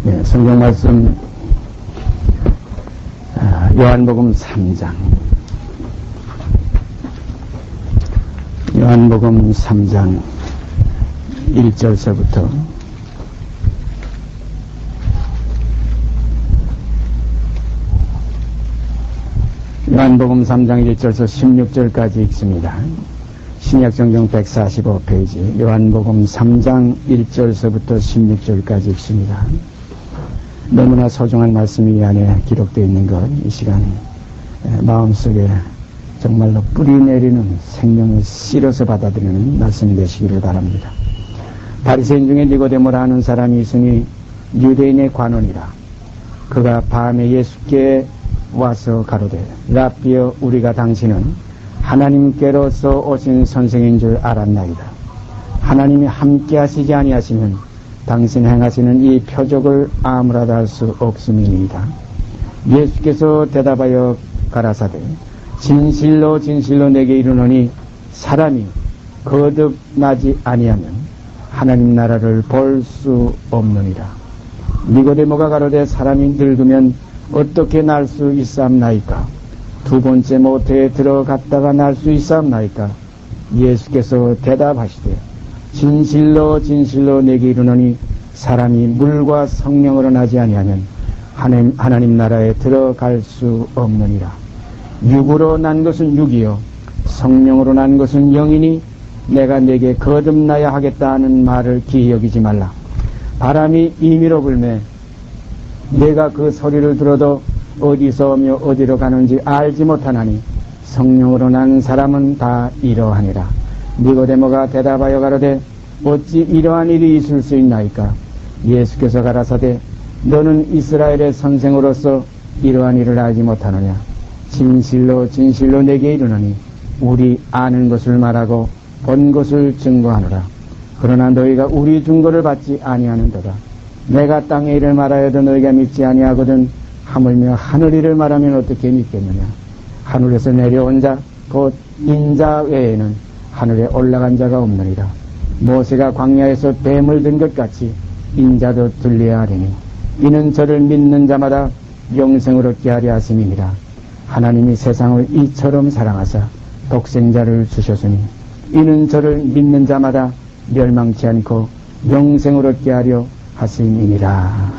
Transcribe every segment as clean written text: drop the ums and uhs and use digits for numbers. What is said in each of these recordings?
네, 성경 말씀 요한복음 3장 요한복음 3장 1절서부터 요한복음 3장 1절서 16절까지 읽습니다. 신약성경 145페이지 요한복음 3장 1절서부터 16절까지 읽습니다. 너무나 소중한 말씀이 이 안에 기록되어 있는 것, 이 시간 마음속에 정말로 뿌리 내리는 생명을 실어서 받아들이는 말씀이 되시기를 바랍니다. 바리새인 중에 니고데모라 하는 사람이 있으니 유대인의 관원이라. 그가 밤에 예수께 와서 가로되 라삐여, 우리가 당신은 하나님께로서 오신 선생인 줄 알았나이다. 하나님이 함께 하시지 아니하시면 당신 행하시는 이 표적을 아무라도 할 수 없음이니이다. 예수께서 대답하여 가라사대 진실로 진실로 내게 이르노니 사람이 거듭나지 아니하면 하나님 나라를 볼 수 없느니라. 니고데모가 가로되 사람이 늙으면 어떻게 날 수 있사옵나이까? 두 번째 모태에 들어갔다가 날 수 있사옵나이까? 예수께서 대답하시되 진실로 진실로 내게 이르노니 사람이 물과 성령으로 나지 아니하면 하나님 나라에 들어갈 수 없느니라. 육으로 난 것은 육이요 성령으로 난 것은 영이니 내가 내게 거듭나야 하겠다 하는 말을 기이 여기지 말라. 바람이 임의로 불매 내가 그 소리를 들어도 어디서 오며 어디로 가는지 알지 못하나니 성령으로 난 사람은 다 이러하니라. 니고데모가 대답하여 가로되 어찌 이러한 일이 있을 수 있나이까? 예수께서 가라사대 너는 이스라엘의 선생으로서 이러한 일을 알지 못하느냐? 진실로 진실로 내게 이르노니 우리 아는 것을 말하고 본 것을 증거하노라. 그러나 너희가 우리 증거를 받지 아니하는도다. 내가 땅의 일을 말하여도 너희가 믿지 아니하거든 하물며 하늘 일을 말하면 어떻게 믿겠느냐? 하늘에서 내려온 자 곧 인자 외에는 하늘에 올라간 자가 없느니라. 모세가 광야에서 뱀을 든 것 같이 인자도 들려야 하리니 이는 저를 믿는 자마다 영생을 얻게 하려 하심이니라. 하나님이 세상을 이처럼 사랑하사 독생자를 주셨으니 이는 저를 믿는 자마다 멸망치 않고 영생을 얻게 하려 하심이니라.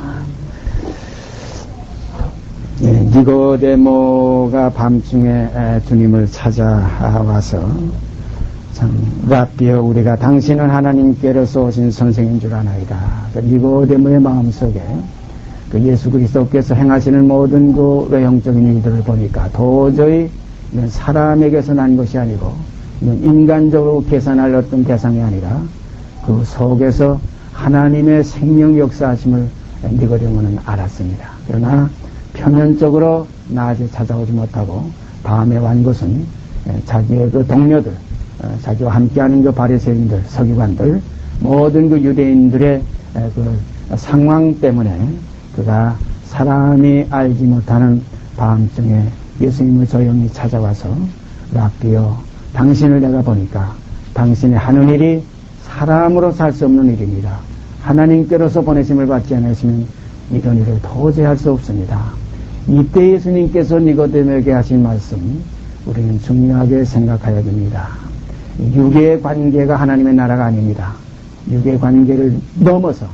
니고데모가 밤중에 주님을 찾아와서 참 라삐여, 우리가 당신은 하나님께로서 오신 선생인 줄 아나이다. 니고데모의 마음속에 그 예수 그리스도께서 행하시는 모든 그 외형적인 일들을 보니까 도저히 이건 사람에게서 난 것이 아니고 이건 인간적으로 계산할 어떤 대상이 아니라 그 속에서 하나님의 생명 역사하심을 니고데모는 알았습니다. 그러나 표면적으로 낮에 찾아오지 못하고 밤에 완 것은 자기의 그 동료들, 자기와 함께하는 그 바리새인들, 서기관들, 모든 그 유대인들의 그 상황 때문에 그가 사람이 알지 못하는 밤중에 예수님을 조용히 찾아와서 라삐여, 당신을 내가 보니까 당신의 하는 일이 사람으로 살 수 없는 일입니다. 하나님께로서 보내심을 받지 않으시면 이런 일을 도저히 할 수 없습니다. 이때 예수님께서 니고데모에게 하신 말씀 우리는 중요하게 생각해야 됩니다. 육의 관계가 하나님의 나라가 아닙니다. 육의 관계를 넘어서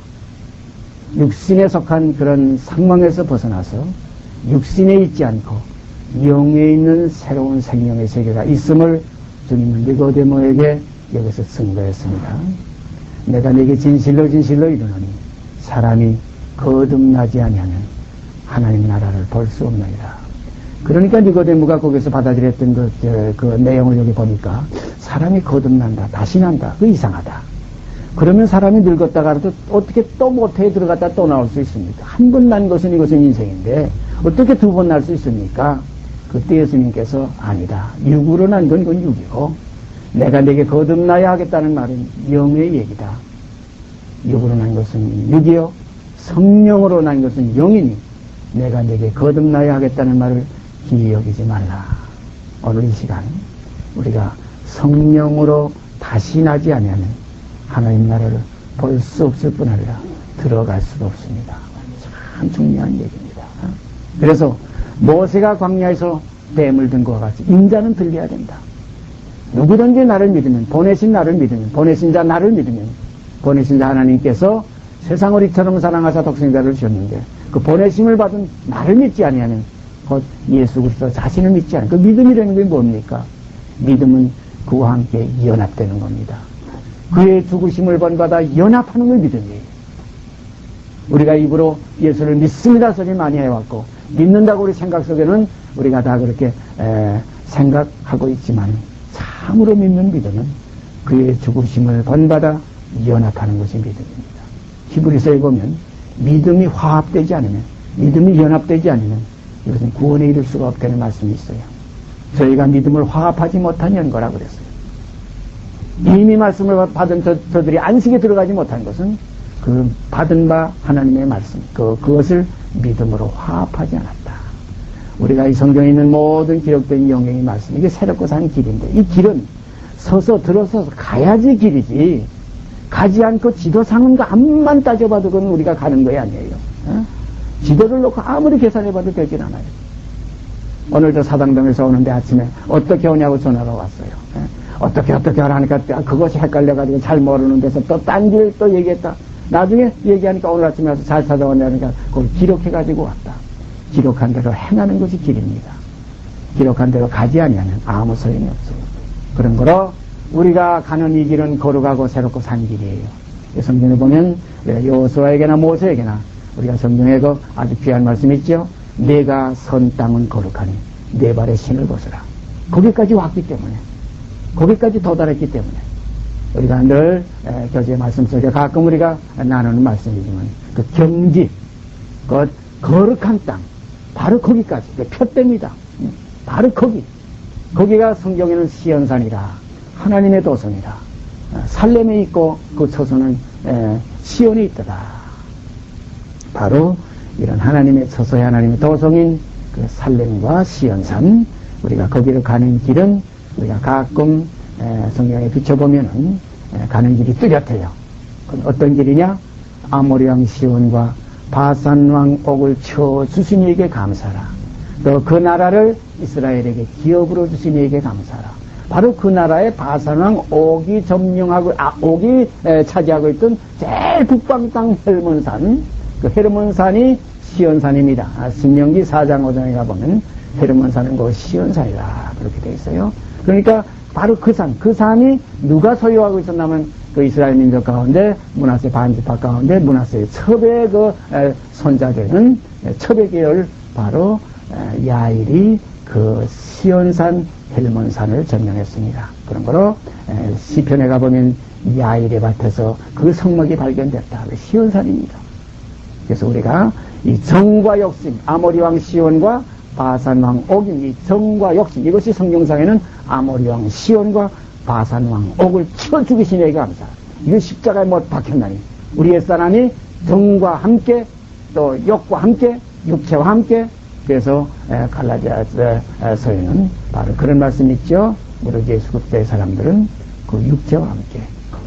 육신에 속한 그런 상황에서 벗어나서 육신에 있지 않고 영에 있는 새로운 생명의 세계가 있음을 주님은 니고데모에게 여기서 증거했습니다. 내가 네게 진실로 진실로 이르노니 사람이 거듭나지 아니하면 하나님 나라를 볼 수 없느니라. 그러니까 니고데모가 거기서 받아들였던 그 내용을 여기 보니까 사람이 거듭난다, 다시 난다, 그 이상하다. 그러면 사람이 늙었다가도 어떻게 또 모태에 들어갔다 또 나올 수 있습니까? 한 번 난 것은 이것은 인생인데 어떻게 두 번 날 수 있습니까? 그때 예수님께서 아니다. 육으로 난 건 그건 육이고 내가 네게 거듭나야 하겠다는 말은 영의 얘기다. 육으로 난 것은 육이요 성령으로 난 것은 영이니 내가 네게 거듭나야 하겠다는 말을 기이 여기지 말라. 오늘 이 시간 우리가 성령으로 다시 나지 아니하면 하나님 나라를 볼 수 없을 뿐 아니라 들어갈 수도 없습니다. 참 중요한 얘기입니다. 그래서 모세가 광야에서 뱀을 든 것과 같이 인자는 들려야 된다. 누구든지 나를 믿으면, 보내신 나를 믿으면, 보내신 자 나를 믿으면, 보내신 자 하나님께서 세상을 이처럼 사랑하사 독생자를 주셨는데 그 보내심을 받은 나를 믿지 아니하면 곧 예수 그리스도 자신을 믿지 않은 그 믿음이라는 게 뭡니까? 믿음은 그와 함께 연합되는 겁니다. 그의 죽으심을 번받아 연합하는 걸 믿음이에요. 우리가 입으로 예수를 믿습니다 소리 많이 해왔고 믿는다고 우리 생각 속에는 우리가 다 그렇게 생각하고 있지만 참으로 믿는 믿음은 그의 죽으심을 번받아 연합하는 것이 믿음입니다. 히브리서에 보면 믿음이 화합되지 않으면, 믿음이 연합되지 않으면 이것은 구원에 이를 수가 없다는 말씀이 있어요. 저희가 믿음을 화합하지 못한 연거라 그랬어요. 이미 말씀을 받은 저들이 안식에 들어가지 못한 것은 그 받은 바 하나님의 말씀, 그것을 믿음으로 화합하지 않았다. 우리가 이 성경에 있는 모든 기록된 영역의 말씀, 이게 새롭고 산 길인데 이 길은 서서 들어서서 가야지 길이지 가지 않고 지도상은 거 암만 따져봐도 그건 우리가 가는 거야 아니에요. 지도를 놓고 아무리 계산해봐도 되질 않아요. 오늘 저 사당동에서 오는데 아침에 어떻게 오냐고 전화가 왔어요. 어떻게 하라니까 그것이 헷갈려가지고 잘 모르는 데서 또 딴 길 또 얘기했다. 나중에 얘기하니까 오늘 아침에 와서 잘 찾아왔냐니까 그걸 기록해가지고 왔다. 기록한 대로 행하는 것이 길입니다. 기록한 대로 가지 아니하면 아무 소용이 없어요. 그런 거로 우리가 가는 이 길은 거룩하고 새롭고 산 길이에요. 성경에 보면 여호수아에게나 모세에게나 우리가 성경에 그 아주 귀한 말씀이 있죠. 내가 선 땅은 거룩하니 내 발의 신을 벗으라. 거기까지 왔기 때문에, 거기까지 도달했기 때문에 우리가 늘 교제 말씀 속에 가끔 우리가 나누는 말씀이지만 그 경지, 그 거룩한 땅, 바로 거기까지, 그 표대입니다. 바로 거기가 성경에는 시온산이라 하나님의 도성이라 살렘에 있고 그 처소는 시온에 있더라. 바로 이런 하나님의 처소의 하나님의 도성인 그 살렘과 시온산, 우리가 거기를 가는 길은 우리가 가끔 성경에 비춰보면은 가는 길이 뚜렷해요. 그건 어떤 길이냐? 아모리 왕 시온과 바산 왕 옥을 쳐 주신 이에게 감사라. 또 그 나라를 이스라엘에게 기업으로 주신 이에게 감사라. 바로 그 나라의 바산 왕 옥이 점령하고 옥이 차지하고 있던 제일 북방 땅 헬몬산, 그 헬몬산이 시온산입니다. 신명기 4장 5장에 가보면 헬몬산은 그 시온산이라 그렇게 되어 있어요. 그러니까 바로 그 산이 누가 소유하고 있었냐면 그 이스라엘 민족 가운데 므낫세 반지파 가운데 므낫세의 첩의 그 손자되는 첩의 계열 바로 야일이 그 시온산 헬몬산을 점령했습니다. 그런 거로 시편에 가보면 야일의 밭에서 그 성막이 발견됐다. 시온산입니다. 그래서 우리가 이 정과 욕심, 아모리 왕 시온과 바산 왕 옥인 이 정과 욕심, 이것이 성경상에는 아모리 왕 시온과 바산 왕 옥을 쳐 죽이신 이에게 감사. 이거 십자가에 못 박혔나니 우리 옛사람이 정과 함께 또 욕과 함께 육체와 함께. 그래서 갈라디아서에는 바로 그런 말씀이 있죠. 우리 예수 그리스도의 사람들은 그 육체와 함께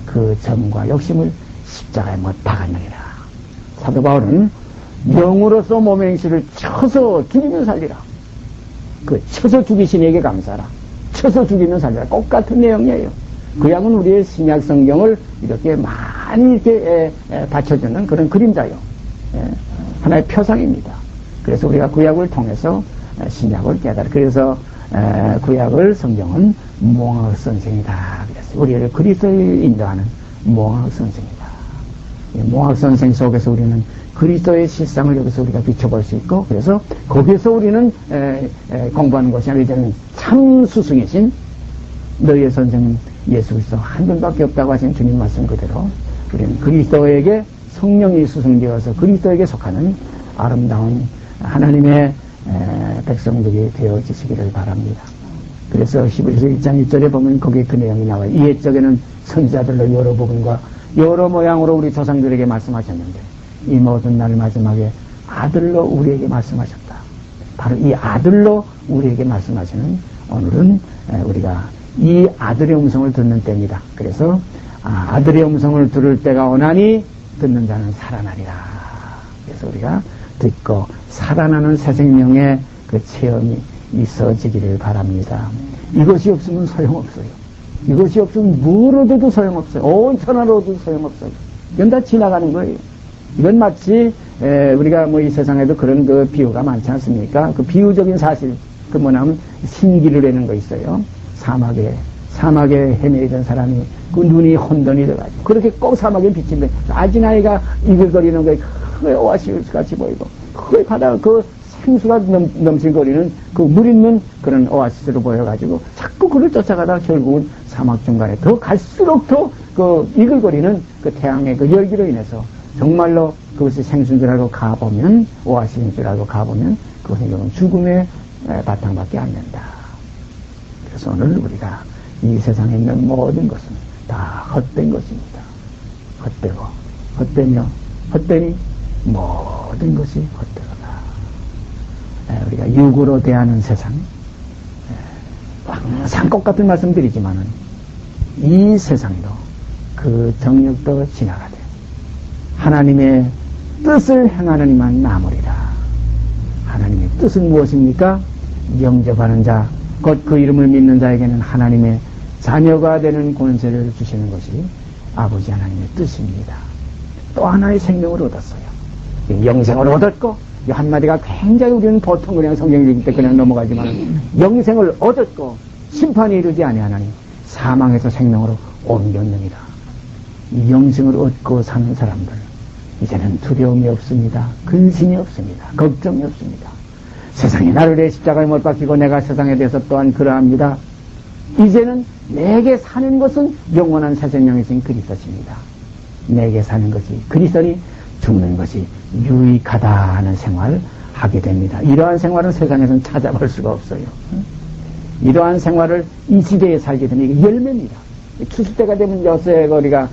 그 정과 욕심을 십자가에 못 박았느니라. 사도 바울은 영으로서 몸의 행실을 쳐서 죽이면 살리라. 그 쳐서 죽이신 이에게 감사라. 쳐서 죽이면 살리라. 똑같은 내용이에요. 그 양은 우리의 신약 성경을 이렇게 많이 이렇게 받쳐주는 그런 그림자요. 하나의 표상입니다. 그래서 우리가 구약을 통해서 신약을 깨달아. 그래서 구약을 성경은 몽학 선생이다. 그랬어요. 우리를 그리스도에 인도하는 몽학 선생이다. 몽학 선생 속에서 우리는 그리스도의 실상을 여기서 우리가 비춰볼 수 있고, 그래서 거기서 우리는 공부하는 것이 아니라 이제는 참 스승이신 너희의 선생님 예수 그리스도 한 분밖에 없다고 하신 주님 말씀 그대로 우리는 그리스도에게 성령이 수승되어서 그리스도에게 속하는 아름다운 하나님의 백성들이 되어지시기를 바랍니다. 그래서 히브리서 1장 1절에 보면 거기에 그 내용이 나와요. 이 옛적에는 선지자들로 여러 부분과 여러 모양으로 우리 조상들에게 말씀하셨는데 이 모든 날 마지막에 아들로 우리에게 말씀하셨다. 바로 이 아들로 우리에게 말씀하시는 오늘은 우리가 이 아들의 음성을 듣는 때입니다. 그래서 아들의 음성을 들을 때가 오나니 듣는 자는 살아나리라. 그래서 우리가 듣고 살아나는 새 생명의 그 체험이 있어지기를 바랍니다. 이것이 없으면 소용없어요. 이것이 없으면 뭘 얻어도 소용없어요. 온 천하를 얻어도 소용없어요. 이건 다 지나가는 거예요. 이건 마치 우리가 뭐 이 세상에도 그런 그 비유가 많지 않습니까? 그 비유적인 사실, 그 뭐냐면 신기루라는 거 있어요. 사막에 헤매이던 사람이 그 눈이 혼돈이 돼가지고 그렇게 꼭 사막에 비친데 아진 아이가 이글거리는 거에 큰 오아시스 같이 보이고 그 바다 그 생수가 넘실거리는 그 물 있는 그런 오아시스로 보여가지고 자꾸 그를 쫓아가다 결국은 사막 중간에 더 갈수록 더 그 이글거리는 그 태양의 그 열기로 인해서 정말로 그것이 생수인 줄 알고 가보면 오아시스인 줄 알고 가보면 그것은 결국은 죽음의 바탕밖에 안 된다. 그래서 오늘 우리가 이 세상에 있는 모든 것은 다 헛된 것입니다. 헛되고 헛되며 헛되니 모든 것이 헛되거다. 우리가 육으로 대하는 세상, 항상 똑같은 말씀 드리지만은 이 세상도 그 정력도 지나가되 하나님의 뜻을 행하는 이만 남으리라. 하나님의 뜻은 무엇입니까? 영접하는 자, 곧 그 이름을 믿는 자에게는 하나님의 자녀가 되는 권세를 주시는 것이 아버지 하나님의 뜻입니다. 또 하나의 생명을 얻었어요. 영생을 얻었고, 이 한마디가 굉장히 우리는 보통 그냥 성경 읽을 때 그냥 넘어가지만 영생을 얻었고 심판이 이르지 아니하나니 사망에서 생명으로 옮겼느니라. 이 영생을 얻고 사는 사람들 이제는 두려움이 없습니다. 근심이 없습니다. 걱정이 없습니다. 세상에 나를 내 십자가에 못 박히고 내가 세상에 대해서 또한 그러합니다. 이제는 내게 사는 것은 영원한 새 생명이신 그리스도십니다. 내게 사는 것이 그리스도니 죽는 것이 유익하다 하는 생활을 하게 됩니다. 이러한 생활은 세상에서는 찾아볼 수가 없어요. 이러한 생활을 이 시대에 살게 되면 이게 열매입니다. 추수 때가 되면 요새 우리가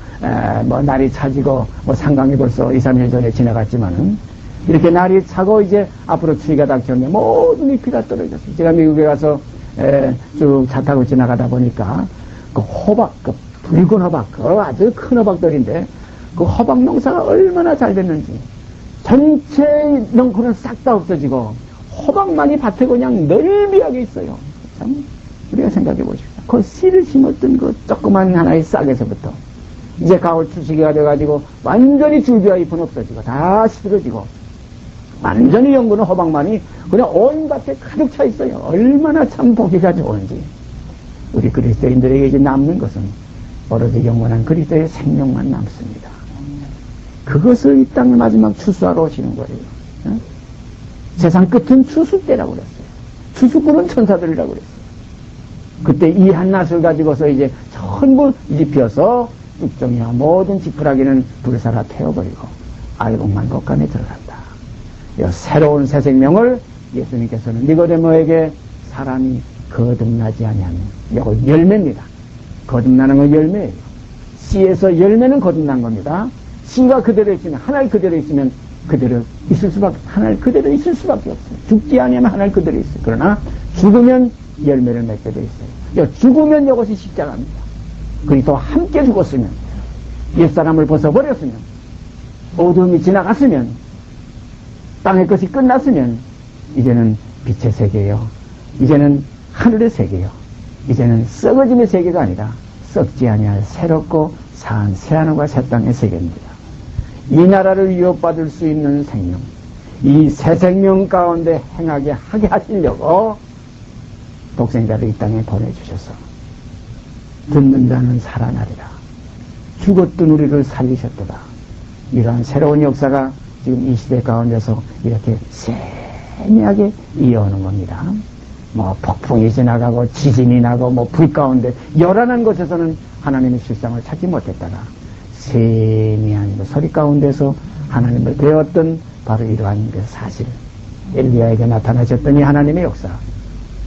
뭐 날이 차지고 뭐 상강이 벌써 2, 3일 전에 지나갔지만은 이렇게 날이 차고 이제 앞으로 추위가 닥쳤는데 모든 잎이 다 떨어졌어요. 제가 미국에 가서 쭉 차 타고 지나가다 보니까 그 호박, 그 붉은 호박, 그 아주 큰 호박들인데 그 호박 농사가 얼마나 잘 됐는지 전체 넝쿨은 싹 다 없어지고 호박만이 밭에 그냥 넓이하게 있어요. 참 우리가 생각해 보십시오. 그 씨를 심었던 그 조그만 하나의 싹에서부터 이제 가을 추시기가 돼가지고 완전히 줄기와 잎은 없어지고 다 시들어지고 완전히 연구는 호박만이 그냥 온 밭에 가득 차 있어요. 얼마나 참 보기가 좋은지. 우리 그리스도인들에게 이제 남는 것은 오로지 영원한 그리스도의 생명만 남습니다. 그것을 이 땅의 마지막 추수하러 오시는 거예요. 어? 세상 끝은 추수 때라고 그랬어요. 추수꾼은 천사들이라고 그랬어요. 그때 이 한낫을 가지고서 이제 전부 입혀서 쭉정이와 모든 지푸라기는 불사라 태워버리고 알곡만 곳간에 들어간다. 이 새로운 새 생명을 예수님께서는 니고데모에게 사람이 거듭나지 아니하면 이거 열매입니다. 거듭나는 건 열매예요. 씨에서 열매는 거듭난 겁니다. 씨가 그대로 있으면 하나님 그대로 있으면 그대로 있을 수밖에 하나님 그대로 있을 수밖에 없어요. 죽지 아니하면 하나님 그대로 있어요. 그러나 죽으면 열매를 맺게 돼 있어요. 죽으면 이것이 십자가입니다. 그리스도와 함께 죽었으면 옛사람을 벗어버렸으면 어둠이 지나갔으면 땅의 것이 끝났으면 이제는 빛의 세계예요. 이제는 하늘의 세계예요. 이제는 썩어짐의 세계가 아니라 썩지 아니할 새롭고 사한 새하늘과 새 땅의 세계입니다. 이 나라를 위협받을 수 있는 생명, 이 새 생명 가운데 행하게 하시려고 독생자를 이 땅에 보내주셔서 듣는 자는 살아나리라. 죽었던 우리를 살리셨도다. 이러한 새로운 역사가 지금 이 시대 가운데서 이렇게 세미하게 이어오는 겁니다. 뭐 폭풍이 지나가고 지진이 나고 뭐 불 가운데 요란한 곳에서는 하나님의 실상을 찾지 못했다가 세미한 그 소리 가운데서 하나님을 배웠던 바로 이러한 그 사실, 엘리야에게 나타나셨던 이 하나님의 역사,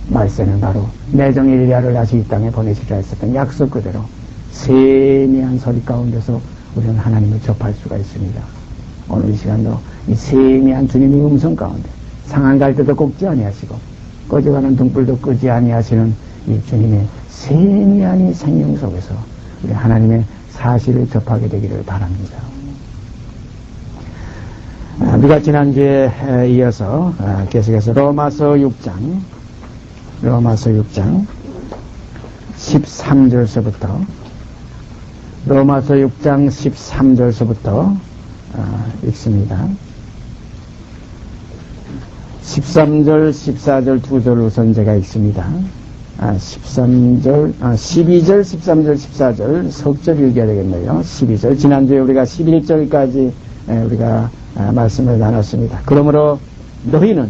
말세는 바로 내정 엘리야를 다시 이 땅에 보내시라 했었던 약속 그대로 세미한 소리 가운데서 우리는 하나님을 접할 수가 있습니다. 오늘 이 시간도 이 세미한 주님의 음성 가운데 상한 갈 때도 곱지 아니하시고 꺼져가는 등불도 끄지 아니하시는 이 주님의 세미한 이 생명 속에서 우리 하나님의 사실을 접하게 되기를 바랍니다. 우리가 지난주에 이어서 계속해서 로마서 6장 13절서부터 로마서 6장 13절서부터 읽습니다. 13절, 14절 두 절 우선 제가 읽습니다. 12절, 13절, 14절 석절 읽어야 되겠네요. 12절. 지난주에 우리가 11절까지 우리가 말씀을 나눴습니다. 그러므로 너희는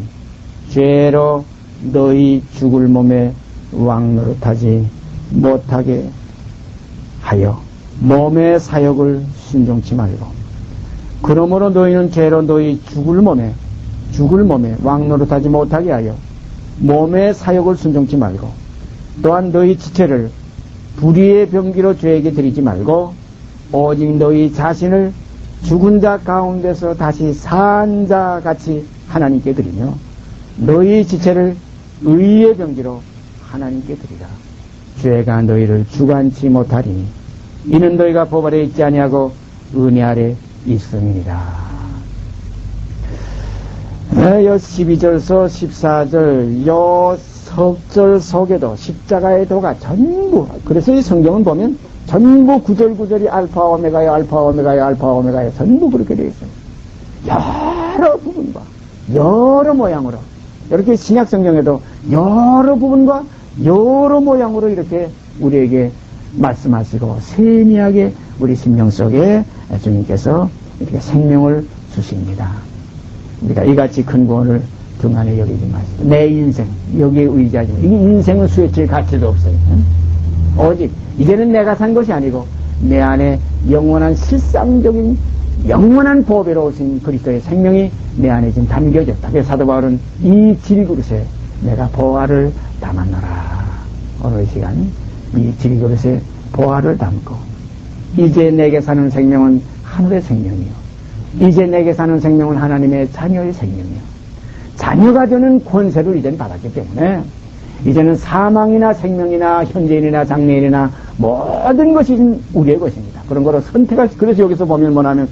죄로 너희 죽을 몸에 왕노릇하지 못하게 하여 몸의 사욕을 순종치 말고, 그러므로 너희는 죄로 너희 죽을 몸에 왕노릇하지 못하게 하여 몸의 사욕을 순종치 말고, 또한 너희 지체를 불의의 병기로 죄에게 드리지 말고, 오직 너희 자신을 죽은 자 가운데서 다시 산 자 같이 하나님께 드리며 너희 지체를 의의 병기로 하나님께 드리라. 죄가 너희를 주관치 못하리니 이는 너희가 법 아래 있지 아니하고 은혜 아래 있음이니라. 요 12절서 14절 요 석절 속에도 십자가의 도가 전부, 그래서 이 성경은 보면 전부 구절구절이 알파 오메가요, 알파 오메가요, 알파 오메가요, 전부 그렇게 되어 있습니다. 여러 부분과 여러 모양으로, 이렇게 신약 성경에도 여러 부분과 여러 모양으로 이렇게 우리에게 말씀하시고 세미하게 우리 심령 속에 주님께서 이렇게 생명을 주십니다. 우리가 이같이 큰 구원을 등한에 여기지 마시고, 내 인생 여기에 의지하지 마시고, 이 인생은 수혜칠 가치도 없어요. 오직 이제는 내가 산 것이 아니고 내 안에 영원한 실상적인 영원한 보배로 오신 그리스도의 생명이 내 안에 지금 담겨졌다. 그래서 사도 바울은 이 질그릇에 내가 보화를 담았노라. 오늘 이 시간 이 질그릇에 보화를 담고, 이제 내게 사는 생명은 하늘의 생명이요, 이제 내게 사는 생명은 하나님의 자녀의 생명이요, 자녀가 되는 권세를 이제는 받았기 때문에 이제는 사망이나 생명이나 현재인이나 장래인이나 모든 것이 우리의 것입니다. 그런 거로 선택할, 그래서 여기서 보면 뭐냐면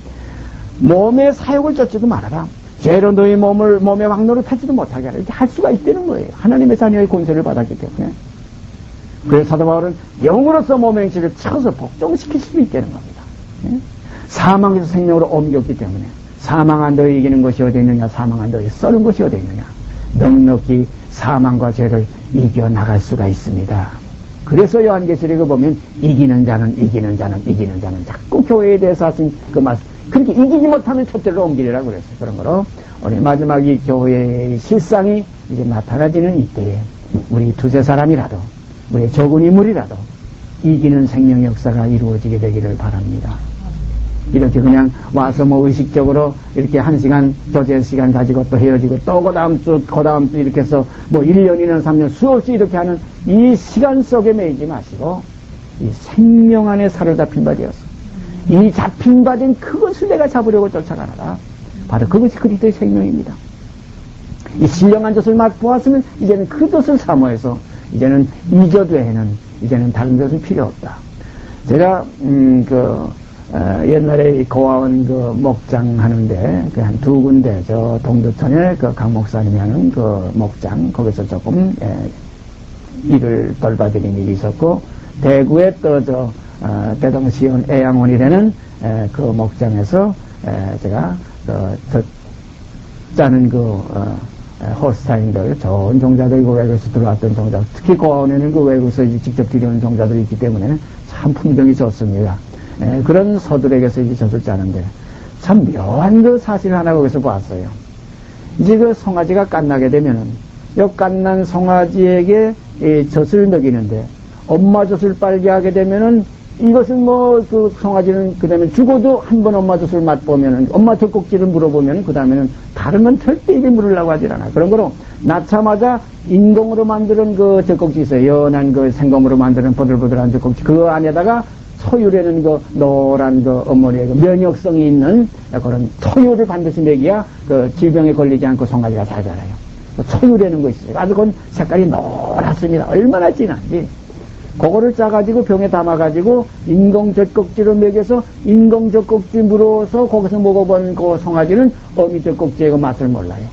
몸의 사욕을 쫓지도 말아라. 죄로 너희 몸의 왕노릇 하지도 못하게 하라. 이렇게 할 수가 있다는 거예요. 하나님의 자녀의 권세를 받았기 때문에. 그래서 사도 바울은 영으로서 몸의 행실을 쳐서 복종시킬 수 있다는 겁니다. 사망에서 생명으로 옮겼기 때문에 사망한 너희 이기는 것이 어디 있느냐, 사망한 너희 써는 것이 어디 있느냐, 넉넉히 사망과 죄를 이겨나갈 수가 있습니다. 그래서 요한계시록에 보면 이기는 자는 자꾸 교회에 대해서 하신 그 말씀, 그렇게 이기지 못하면 첫째로 옮기리라고 그랬어요. 그런 거로 우리 마지막 이 교회의 실상이 이제 나타나지는 이때에 우리 두세 사람이라도, 우리 적은 인물이라도 이기는 생명 역사가 이루어지게 되기를 바랍니다. 이렇게 그냥 와서 뭐 의식적으로 이렇게 1시간 교제 시간 가지고 또 헤어지고 또 그 다음 주 이렇게 해서 뭐 1년이나 3년 수없이 이렇게 하는 이 시간 속에 매이지 마시고, 이 생명 안에 사로잡힌 바 되었어. 이 잡힌 바 된 그것을 내가 잡으려고 쫓아가라. 바로 그것이 그리스도의 생명입니다. 이 신령한 젖을 맛보았으면 이제는 그 젖을 사모해서 이제는 이 젖 외에는 이제는 다른 젖은 필요 없다. 제가 옛날에 고아원 목장 하는데 한 2군데 저 동두천에 강 목사님이 하는 목장, 거기서 조금 일을 돌봐드린 일이 있었고, 대구에 또 대동시원 애양원이라는 그 목장에서 제가 짜는 호스타인들, 좋은 종자들, 외국에서 들어왔던 종자, 특히 고아원에는 외국에서 직접 들여오는 종자들이 있기 때문에 참 품종이 좋습니다. 그런 소들에게서 이제 젖을 짜는데 참 묘한 사실 하나 거기서 봤어요. 이제 송아지가 갓나게 되면은 요 갓난 송아지에게 이 젖을 먹이는데, 엄마 젖을 빨게 하게 되면은 이것은 송아지는 그 다음에 죽어도 한 번 엄마 젖을 맛보면은, 엄마 젖꼭지를 물어보면은 그 다음에는 다른 건 절대 입에 물으려고 하질 않아. 그런 거로 낳자마자 인공으로 만드는 젖꼭지 있어요. 연한 생검으로 만드는 보들보들한 젖꼭지, 그 안에다가 토유라는 노란 어머니의 면역성이 있는 그런 토유를 반드시 먹여야 질병에 걸리지 않고 송아지가 잘 자라요. 토유라는 거 있어요. 아주 그 색깔이 노랗습니다. 얼마나 진한지. 그거를 짜가지고 병에 담아가지고 인공젖꼭지로 먹여서 인공젖꼭지 물어서 거기서 먹어본 그 송아지는 어미젖꼭지의 그 맛을 몰라요.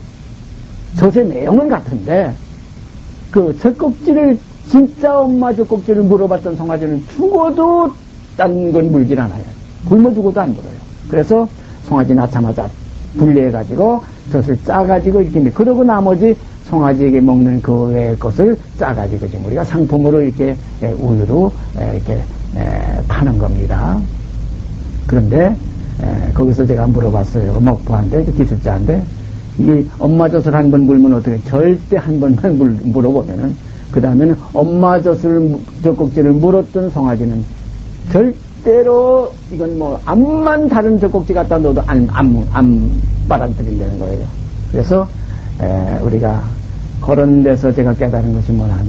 젖의 내용은 같은데 그 젖꼭지를 진짜 엄마 젖꼭지를 물어봤던 송아지는 죽어도 딴 건 물질 않아요. 굶어 죽어도 안 물어요. 그래서 송아지 낳자마자 분리해가지고 젖을 짜가지고 이렇게 그러고 나머지 송아지에게 먹는 그 외의 것을 짜가지고 지금 우리가 상품으로 이렇게 우유로 이렇게 파는 겁니다. 그런데 거기서 제가 물어봤어요. 먹부한테 기술자인데 이 엄마 젖을 한 번 물면 어떻게 절대 한 번만 물어보면은 그 다음에는 엄마 젖꼭지를 물었던 송아지는 절대로 이건 뭐 암만 다른 젖꼭지 갖다 넣어도 안 빨아들인다는 거예요. 그래서 우리가 그런 데서 제가 깨달은 것이 뭐냐면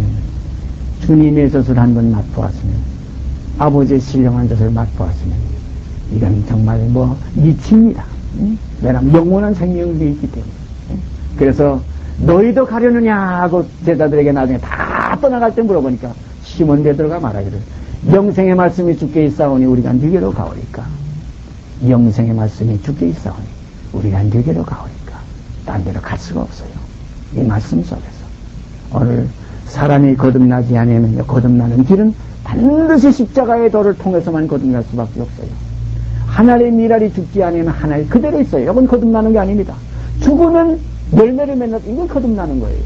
주님의 젖을 한 번 맛보았으면 아버지의 신령한 젖을 맛보았으면 이건 정말 뭐 미칩니다. 왜냐하면 영원한 생명이 있기 때문에. 그래서 너희도 가려느냐 하고 제자들에게 나중에 다 떠나갈 때 물어보니까 시몬 베드로가 말하기를 영생의 말씀이 주께 있사오니 우리가 누게로 가오리까. 영생의 말씀이 주께 있사오니 우리가 누게로 가오리까. 딴 데로 갈 수가 없어요. 이 말씀 속에서 오늘 사람이 거듭나지 않으면 거듭나는 길은 반드시 십자가의 도를 통해서만 거듭날 수밖에 없어요. 하나의 미랄이 죽지 않으면 하나의 그대로 있어요. 이건 거듭나는 게 아닙니다. 죽으면 열매를 맺는 이건 거듭나는 거예요.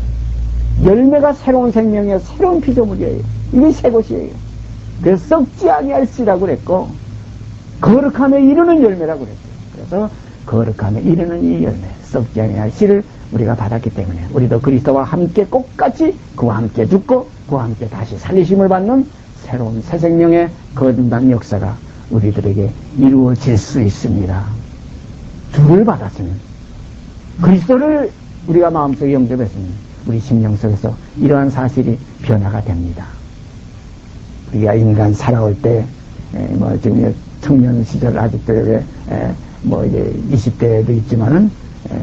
열매가 새로운 생명이에요. 새로운 피조물이에요. 이게 새 것이에요. 그래서 썩지 아니할지라고 그랬고 거룩함에 이르는 열매라고 그랬어요. 그래서 거룩함에 이르는 이 열매 썩지 아니할 씨를 우리가 받았기 때문에 우리도 그리스도와 함께 똑같이 그와 함께 죽고 그와 함께 다시 살리심을 받는 새로운 새 생명의 거듭난 역사가 우리들에게 이루어질 수 있습니다. 주를 받았으면 그리스도를 우리가 마음속에 영접했으면 우리 심령 속에서 이러한 사실이 변화가 됩니다. 우리가 인간 살아올 때 뭐 지금 청년 시절 아직도 뭐 이제 20대도 있지만은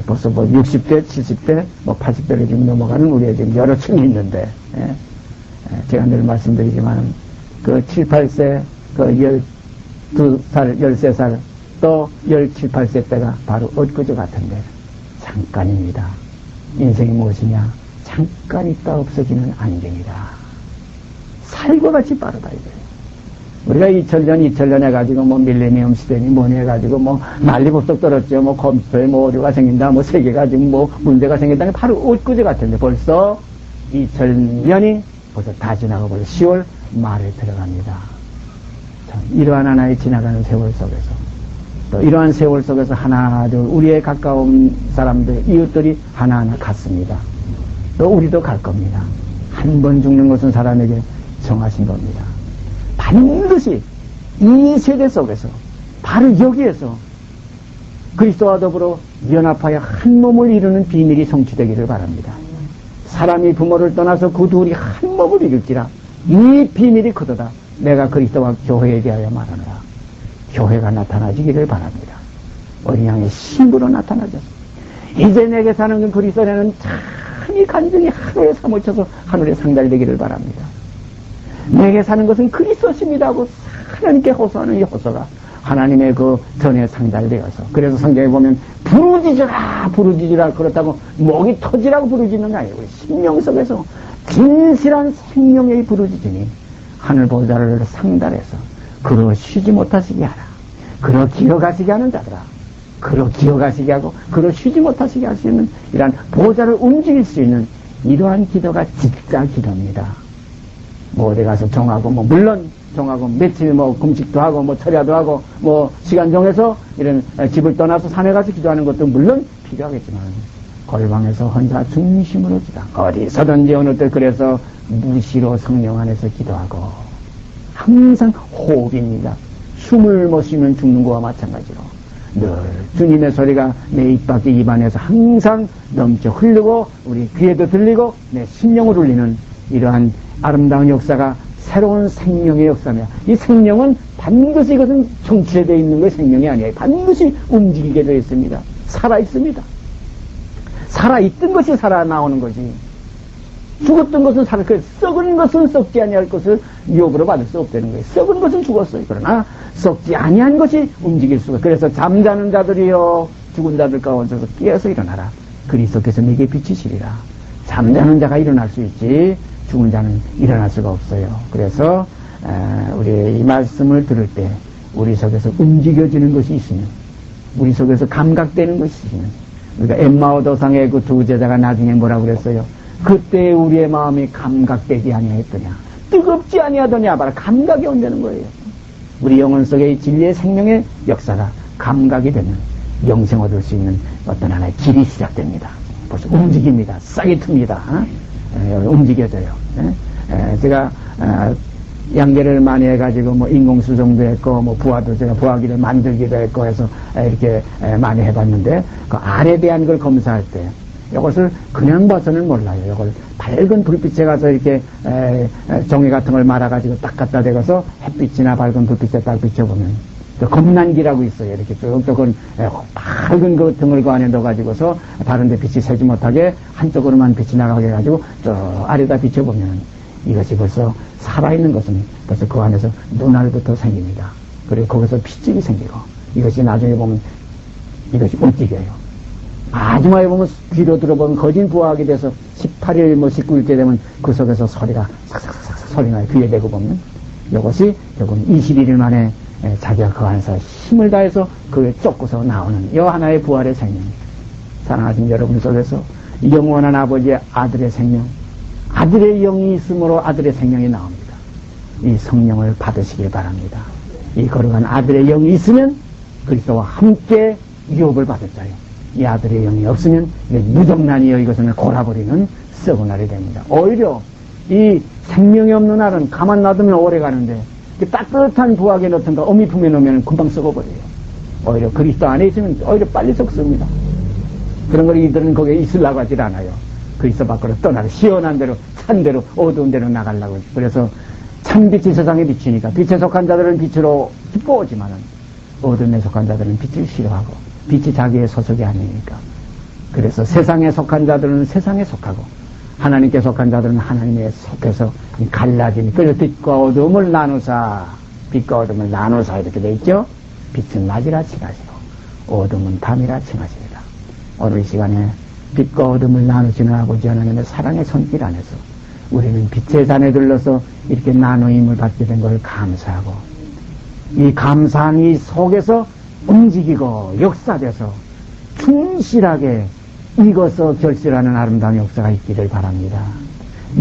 벌써 뭐 60대, 70대, 뭐 80대를 지금 넘어가는 우리의 지금 여러 층이 있는데, 제가 늘 말씀드리지만, 그 7, 8세, 그 12살, 13살, 또 17, 8세 때가 바로 엊그저 같은데, 잠깐입니다. 인생이 무엇이냐? 잠깐 있다 없어지는 안경이다. 살과 같이 빠르다, 이거예요. 우리가 2000년 해가지고 뭐 밀레니엄 시대니 뭐니 해가지고 뭐 난리 벌떡 떨었죠. 뭐 컴퓨터에 뭐 오류가 생긴다, 뭐 세계가 지금 뭐 문제가 생긴다는 게 바로 엊그제 같은데 벌써 2000년이 벌써 다 지나고 벌써 10월 말에 들어갑니다. 참, 이러한 하나의 지나가는 세월 속에서 또 이러한 세월 속에서 하나, 둘, 우리의 가까운 사람들, 이웃들이 하나하나 갔습니다. 또 우리도 갈 겁니다. 한 번 죽는 것은 사람에게 정하신 겁니다. 반드시 이 세대 속에서 바로 여기에서 그리스도와 더불어 연합하여 한 몸을 이루는 비밀이 성취되기를 바랍니다. 사람이 부모를 떠나서 그 둘이 한 몸을 이룰지라 이 비밀이 크도다. 내가 그리스도와 교회에 대하여 말하노라. 교회가 나타나지기를 바랍니다. 어린 양의 신부로 나타나죠. 이제 내게 사는 건 그리스도라는 참이 간증이 하늘에 사무쳐서 하늘에 상달되기를 바랍니다. 내게 사는 것은 그리스도십니다 하고 하나님께 호소하는 이 호소가 하나님의 그 전에 상달되어서 그래서 성경에 보면 부르짖으라 그렇다고 목이 터지라고 부르짖는 게 아니에요. 우리 심령 속에서 진실한 생명의 부르짖으니 하늘 보좌를 상달해서 그러 쉬지 못하시게 하라. 그러 기어가시게 하는 자들아. 그러 기어가시게 하고 그러 쉬지 못하시게 할 수 있는 이러한 보좌를 움직일 수 있는 이러한 기도가 진짜 기도입니다. 뭐 어디 가서 정하고 뭐 물론 정하고 며칠 뭐 금식도 하고 뭐 철야도 하고 뭐 시간 정해서 이런 집을 떠나서 산에 가서 기도하는 것도 물론 필요하겠지만 골방에서 혼자 중심으로 기도 어디서든지 어느 때 그래서 무시로 성령 안에서 기도하고 항상 호흡입니다. 숨을 못 쉬면 죽는 거와 마찬가지로 늘 주님의 소리가 내 입 밖에 입안에서 항상 넘쳐 흐르고 우리 귀에도 들리고 내 심령을 울리는 이러한 아름다운 역사가 새로운 생명의 역사며 이 생명은 반드시 이것은 정체되어 있는 것이 생명이 아니에요. 반드시 움직이게 되어 있습니다. 살아있습니다. 살아있던 것이 살아나오는 거지. 죽었던 것은 살았, 썩은 것은 썩지 아니할 것을 유업으로 받을 수 없다는 거예요. 썩은 것은 죽었어요. 그러나 썩지 아니한 것이 움직일 수가. 그래서 잠자는 자들이여 죽은 자들 가운데서 깨어서 일어나라. 그리스도께서 네게 비치시리라. 잠자는 자가 일어날 수 있지 죽은 자는 일어날 수가 없어요. 그래서 우리 이 말씀을 들을 때 우리 속에서 움직여지는 것이 있으면, 우리 속에서 감각되는 것이 있으면, 우리가 엠마오 도상의 그 두 제자가 나중에 뭐라고 그랬어요? 그때 우리의 마음이 감각되지 아니하였더냐, 뜨겁지 아니하더냐. 바로 감각이 온다는 거예요. 우리 영혼 속의 진리의 생명의 역사가 감각이 되면 영생 얻을 수 있는 어떤 하나의 길이 시작됩니다. 벌써 움직입니다. 싹이 틉니다. 움직여져요. 제가 양계를 많이 해가지고 뭐 인공수정도 했고 뭐 부화도 제가 부화기를 만들기도 했고 해서 이렇게 많이 해봤는데 그 알에 대한 걸 검사할 때 이것을 그냥 봐서는 몰라요. 이걸 밝은 불빛에 가서 이렇게 종이 같은 걸 말아가지고 딱 갖다 대고서 햇빛이나 밝은 불빛에 딱 비춰보면 검난기라고 있어요. 이렇게 쭉쭉은 밝은 그 등을 그 안에 넣어가지고서 다른 데 빛이 새지 못하게 한쪽으로만 빛이 나가게 해가지고 저 아래다 비춰보면 이것이 벌써 살아있는 것은 벌써 그 안에서 눈알부터 생깁니다. 그리고 거기서 핏줄이 생기고 이것이 나중에 보면 이것이 움직여요. 마지막에 보면 귀로 들어보면 거진 부화하게 돼서 18일 뭐 19일째 되면 그 속에서 소리가 삭삭삭삭 소리 나요. 귀에 대고 보면 이것이 결국은 21일 만에 자기가 그 안에서 힘을 다해서 그에 쫓고서 나오는 이 하나의 부활의 생명. 사랑하신 여러분 속에서 영원한 아버지의 아들의 생명, 아들의 영이 있으므로 아들의 생명이 나옵니다. 이 성령을 받으시길 바랍니다. 이 거룩한 아들의 영이 있으면 그리스도와 함께 유업을 받을 자요. 이 아들의 영이 없으면 무정란이여 이것을 골아버리는 썩은 날이 됩니다. 오히려 이 생명이 없는 날은 가만 놔두면 오래 가는데 따뜻한 부엌에 넣든가 어미 품에 넣으면 금방 썩어버려요. 오히려 그리스도 안에 있으면 오히려 빨리 썩습니다. 그런 걸 이들은 거기에 있으려고 하질 않아요. 그리스도 밖으로 떠나서 시원한 대로 찬 대로 어두운 대로 나가려고. 그래서 참빛이 세상에 비치니까 빛에 속한 자들은 빛으로 기뻐오지만은 어둠에 속한 자들은 빛을 싫어하고 빛이 자기의 소속이 아니니까. 그래서 세상에 속한 자들은 세상에 속하고 하나님께 속한 자들은 하나님에 속해서 갈라지니 그래서 빛과 어둠을 나누사, 빛과 어둠을 나누사 이렇게 돼 있죠. 빛은 낮이라 칭하시고 어둠은 밤이라 칭하십니다. 오늘 이 시간에 빛과 어둠을 나누시는 아버지 하나님의 사랑의 손길 안에서 우리는 빛의 잔에 들러서 이렇게 나누임을 받게 된 걸 감사하고 이 감사한 이 속에서 움직이고 역사돼서 충실하게 익어서 결실하는 아름다운 역사가 있기를 바랍니다.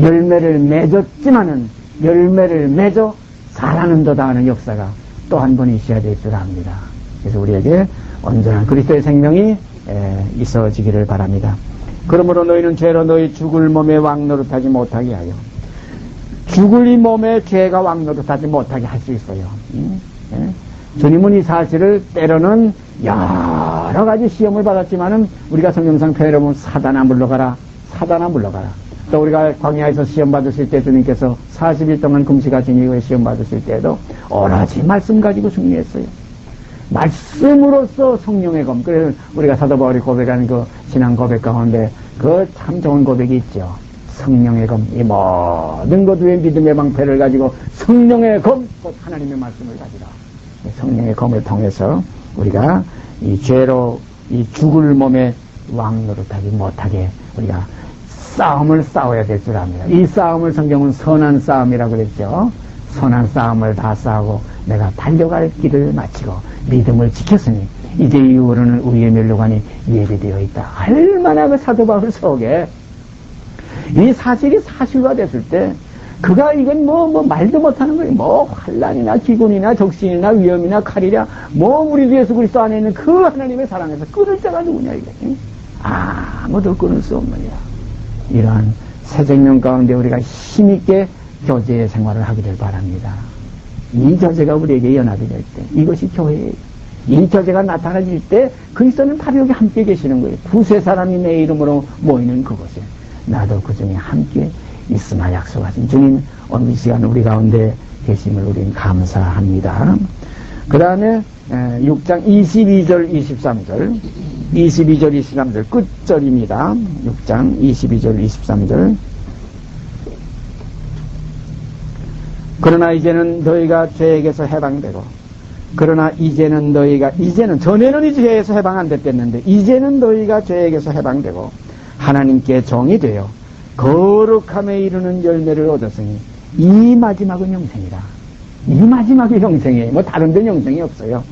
열매를 맺었지만은 열매를 맺어 자라는도다 하는 역사가 또 한 번 있어야 될 줄 압니다. 그래서 우리에게 온전한 그리스도의 생명이 있어지기를 바랍니다. 그러므로 너희는 죄로 너희 죽을 몸에 왕노릇하지 못하게 하여 죽을 이 몸에 죄가 왕노릇하지 못하게 할 수 있어요. 주님은 이 사실을 때로는 여러 가지 시험을 받았지만은 우리가 성경상 표현해보면 사단아 물러가라, 사단아 물러가라. 또 우리가 광야에서 시험 받으실 때 주님께서 40일 동안 금식하신 이후에 시험 받으실 때도 오로지 말씀 가지고 승리했어요. 말씀으로써 성령의 검. 그래서 우리가 사도 바울이 고백하는 그 신앙 고백 가운데 그 참 좋은 고백이 있죠. 성령의 검. 이 모든 것 위에 믿음의 방패를 가지고 성령의 검, 곧 하나님의 말씀을 가지라. 성령의 검을 통해서 우리가 이 죄로 이 죽을 몸에 왕노릇하지 못하게 우리가 싸움을 싸워야 될 줄 압니다. 이 싸움을 성경은 선한 싸움이라고 그랬죠. 선한 싸움을 다 싸우고 내가 달려갈 길을 마치고 믿음을 지켰으니 이제 이후로는 우리의 멸류관이 예비되어 있다. 얼마나 그 사도 바울 속에 이 사실이 사실화 됐을 때 그가 이건 뭐 말도 못하는 거예요. 뭐 환난이나 기근이나 적신이나 위험이나 칼이랴 뭐 우리 주 예수 그리스도 안에 있는 그 하나님의 사랑에서 끊을 자가 누구냐 이게. 아무도 끊을 수 없느냐. 이러한 새 생명 가운데 우리가 힘있게 교제의 생활을 하기를 바랍니다. 이 교제가 우리에게 연합이 될 때 이것이 교회예요. 이 교제가 나타나질 때 그리스도는 바로 여기 함께 계시는 거예요. 두세 사람이 내 이름으로 모이는 그곳에 나도 그 중에 함께 있으나 약속하신 주님 오늘 이 시간 우리 가운데 계심을 우리는 감사합니다. 그 다음에 6장 22절 23절 22절 23절 끝절입니다. 6장 22절 23절 그러나 이제는 너희가 죄에게서 해방되고, 그러나 이제는 전에는 이 죄에서 해방 안 됐댔는데, 이제는 너희가 죄에게서 해방되고, 하나님께 종이 되어 거룩함에 이르는 열매를 얻었으니, 이 마지막은 영생이다. 이 마지막이 영생이에요. 뭐 다른 데는 영생이 없어요.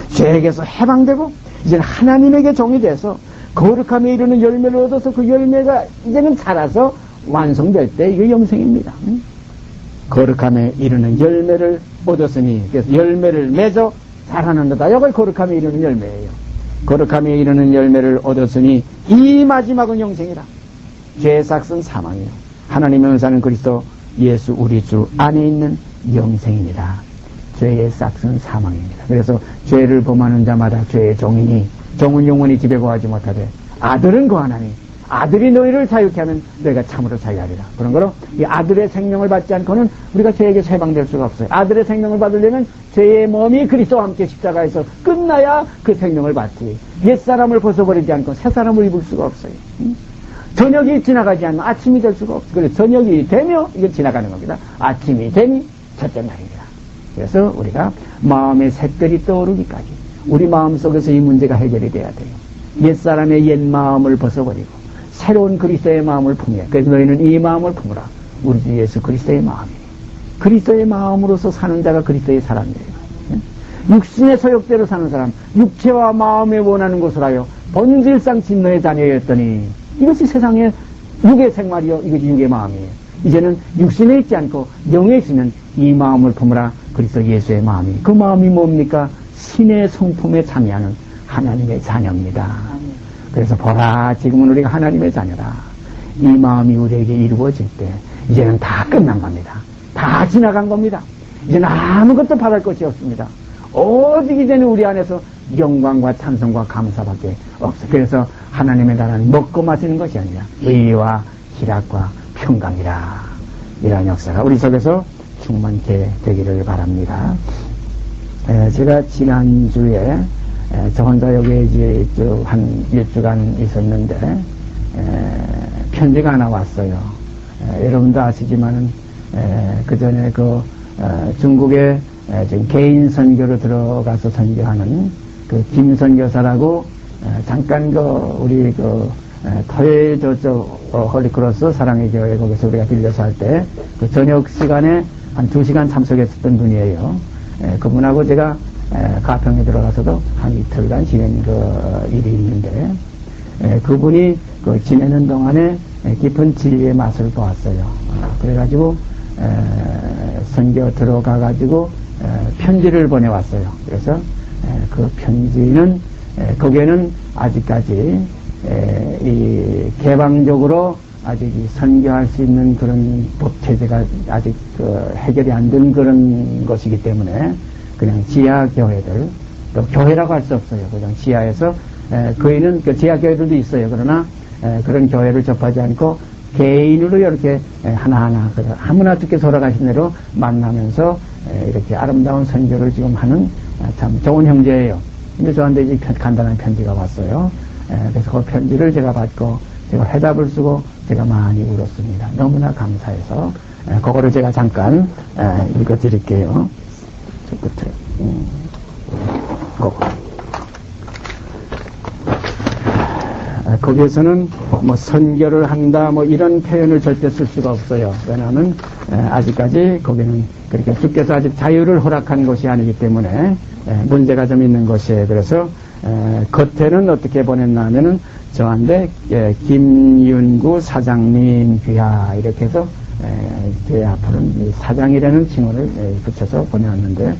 죄에게서 해방되고, 이제는 하나님에게 종이 돼서, 거룩함에 이르는 열매를 얻어서 그 열매가 이제는 자라서 완성될 때 이게 영생입니다. 거룩함에 이르는 열매를 얻었으니, 그래서 열매를 맺어 자라는다. 이걸 거룩함에 이르는 열매예요. 거룩함에 이르는 열매를 얻었으니 이 마지막은 영생이라. 죄의 삭은 사망이요, 하나님의 은사는 그리스도 예수 우리 주 안에 있는 영생입니다. 죄의 삭은 사망입니다. 그래서 죄를 범하는 자마다 죄의 종이니 종은 영원히 집에 거하지 못하되 아들은 거하나니 아들이 너희를 자유케 하면 너희가 참으로 자유하리라. 그런 거로 이 아들의 생명을 받지 않고는 우리가 죄에게서 해방될 수가 없어요. 아들의 생명을 받으려면 죄의 몸이 그리스도와 함께 십자가에서 끝나야 그 생명을 받지, 옛사람을 벗어버리지 않고 새사람을 입을 수가 없어요. 저녁이 지나가지 않으면 아침이 될 수가 없어요. 그래서 저녁이 되며 이건 지나가는 겁니다. 아침이 되니 첫째 날입니다. 그래서 우리가 마음의 색들이 떠오르기까지 우리 마음속에서 이 문제가 해결이 돼야 돼요. 옛사람의 옛 마음을 벗어버리고 새로운 그리스도의 마음을 품으라. 그래서 너희는 이 마음을 품으라. 우리 주 예수 그리스도의 마음이에요. 그리스도의 마음으로서 사는 자가 그리스도의 사람이에요. 육신의 소욕대로 사는 사람, 육체와 마음에 원하는 것을 하여 본질상 진노의 자녀였더니 이것이 세상의 육의 생활이요, 이것이 육의 마음이에요. 이제는 육신에 있지 않고 영에 있으면 이 마음을 품으라. 그리스도 예수의 마음이, 그 마음이 뭡니까? 신의 성품에 참여하는 하나님의 자녀입니다. 그래서 보라, 지금은 우리가 하나님의 자녀다. 이 마음이 우리에게 이루어질 때 이제는 다 끝난 겁니다. 다 지나간 겁니다. 이제는 아무것도 바랄 것이 없습니다. 오직 이제는 우리 안에서 영광과 찬송과 감사밖에 없어요. 그래서 하나님의 나라는 먹고 마시는 것이 아니라 의와 희락과 평강이라. 이러한 역사가 우리 속에서 충만케 되기를 바랍니다. 제가 지난주에 저 혼자 여기에 이제 한 일주간 있었는데 편지가 하나 왔어요. 여러분도 아시지만은 그 전에 중국에 지금 개인 선교로 들어가서 선교하는 그 김 선교사라고 잠깐 우리 토요일 홀리크로스 사랑의 교회 거기서 우리가 빌려서 할 때 그 저녁 시간에 한 2시간 참석했었던 분이에요. 그분하고 제가 가평에 들어가서도 한 이틀간 지낸 일이 있는데, 그분이 지내는 동안에 깊은 진리의 맛을 보았어요. 그래가지고 선교 들어가가지고 편지를 보내왔어요. 그래서 그 편지는 거기에는 아직까지 이 개방적으로 아직 선교할 수 있는 그런 법체제가 아직 해결이 안 된 그런 것이기 때문에 그냥 지하 교회들, 또 교회라고 할 수 없어요. 그냥 지하에서 거기는 지하 교회들도 있어요. 그러나 그런 교회를 접하지 않고 개인으로 이렇게 하나하나 아무나 듣게 돌아가신 대로 만나면서 이렇게 아름다운 선교를 지금 하는 참 좋은 형제예요. 근데 저한테 이제 간단한 편지가 왔어요. 그래서 그 편지를 제가 받고 제가 회답을 쓰고 제가 많이 울었습니다. 너무나 감사해서 그거를 제가 잠깐 읽어드릴게요. 저 끝에 거기에서는 뭐 선교를 한다 뭐 이런 표현을 절대 쓸 수가 없어요. 왜냐하면 아직까지 거기는 그렇게 주께서 아직 자유를 허락한 것이 아니기 때문에 문제가 좀 있는 것이에요. 그래서 겉에는 어떻게 보냈나 하면은 저한테 김윤구 사장님 귀하 이렇게 해서 제 앞으로는 사장이라는 칭호를 붙여서 보내왔는데